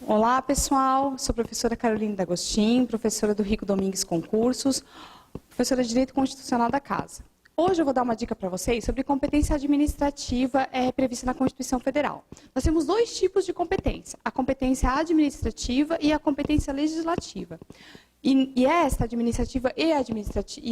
Olá, pessoal. Sou a professora Carolina D'Agostin, professora do Rico Domingues Concursos, professora de Direito Constitucional da Casa. Hoje eu vou dar uma dica para vocês sobre competência administrativa prevista na Constituição Federal. Nós temos dois tipos de competência, a competência administrativa e a competência legislativa. E esta administrativa e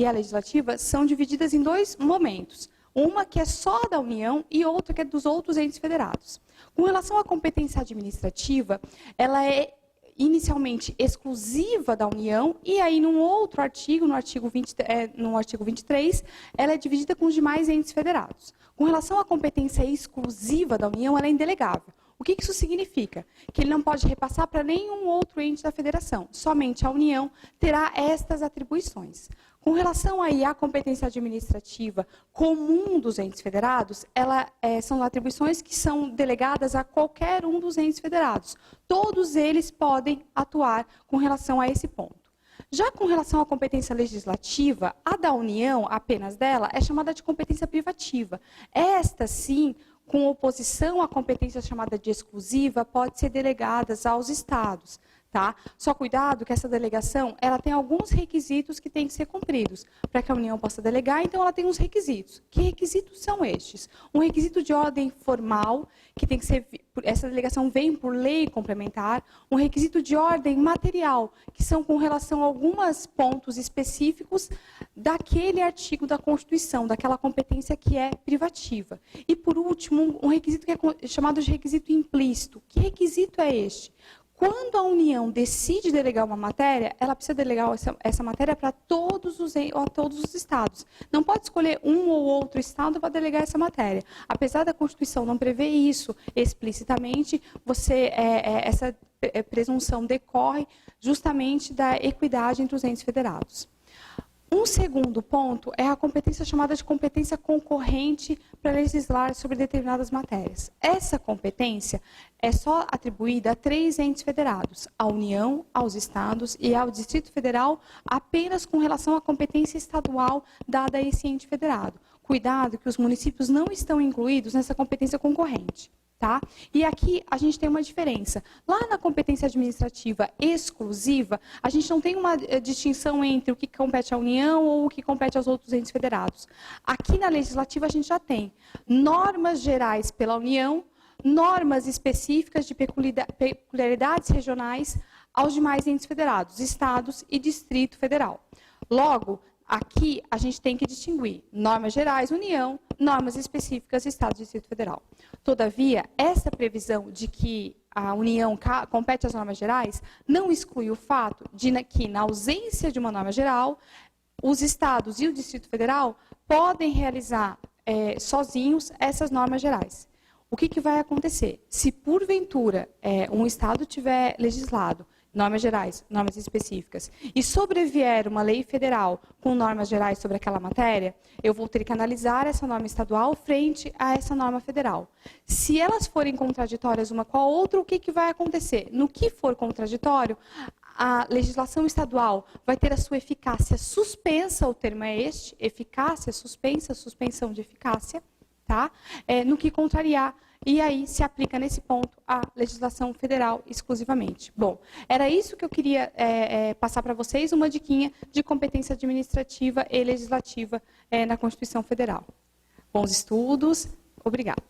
a legislativa são divididas em dois momentos. Uma que é só da União e outra que é dos outros entes federados. Com relação à competência administrativa, ela é inicialmente exclusiva da União e aí num outro artigo, no artigo 23, ela é dividida com os demais entes federados. Com relação à competência exclusiva da União, ela é indelegável. O que isso significa? Que ele não pode repassar para nenhum outro ente da federação. Somente a União terá estas atribuições. Com relação aí à competência administrativa comum dos entes federados, são atribuições que são delegadas a qualquer um dos entes federados. Todos eles podem atuar com relação a esse ponto. Já com relação à competência legislativa, a da União, apenas dela, é chamada de competência privativa. Esta, sim, com oposição à competência chamada de exclusiva, pode ser delegada aos estados. Tá? Só cuidado que essa delegação ela tem alguns requisitos que têm que ser cumpridos. Para que a União possa delegar, então ela tem uns requisitos. Que requisitos são estes? Um requisito de ordem formal, que tem que ser, essa delegação vem por lei complementar. Um requisito de ordem material, que são com relação a alguns pontos específicos daquele artigo da Constituição, daquela competência que é privativa. E, por último, um requisito que é chamado de requisito implícito. Que requisito é este? Quando a União decide delegar uma matéria, ela precisa delegar essa matéria para todos os estados. Não pode escolher um ou outro estado para delegar essa matéria. Apesar da Constituição não prever isso explicitamente, essa presunção decorre justamente da equidade entre os entes federados. Um segundo ponto é a competência chamada de competência concorrente para legislar sobre determinadas matérias. Essa competência é só atribuída a 3 entes federados, à União, aos estados e ao Distrito Federal, apenas com relação à competência estadual dada a esse ente federado. Cuidado que os municípios não estão incluídos nessa competência concorrente. Tá? E aqui a gente tem uma diferença. Lá na competência administrativa exclusiva, a gente não tem uma distinção entre o que compete à União ou o que compete aos outros entes federados. Aqui na legislativa a gente já tem normas gerais pela União, normas específicas de peculiaridades regionais aos demais entes federados, estados e Distrito Federal. Logo, aqui a gente tem que distinguir normas gerais, União, normas específicas, Estado e Distrito Federal. Todavia, essa previsão de que a União compete às normas gerais não exclui o fato de que, na ausência de uma norma geral, os Estados e o Distrito Federal podem realizar sozinhos essas normas gerais. O que vai acontecer? Se, porventura, um Estado tiver legislado normas gerais, normas específicas, e sobrevier uma lei federal com normas gerais sobre aquela matéria, eu vou ter que analisar essa norma estadual frente a essa norma federal. Se elas forem contraditórias uma com a outra, o que vai acontecer? No que for contraditório, a legislação estadual vai ter a sua eficácia suspensa, o termo é este, eficácia suspensa, suspensão de eficácia, tá? No que contrariar. E aí se aplica nesse ponto a legislação federal exclusivamente. Bom, era isso que eu queria passar para vocês, uma diquinha de competência administrativa e legislativa na Constituição Federal. Bons estudos, obrigada.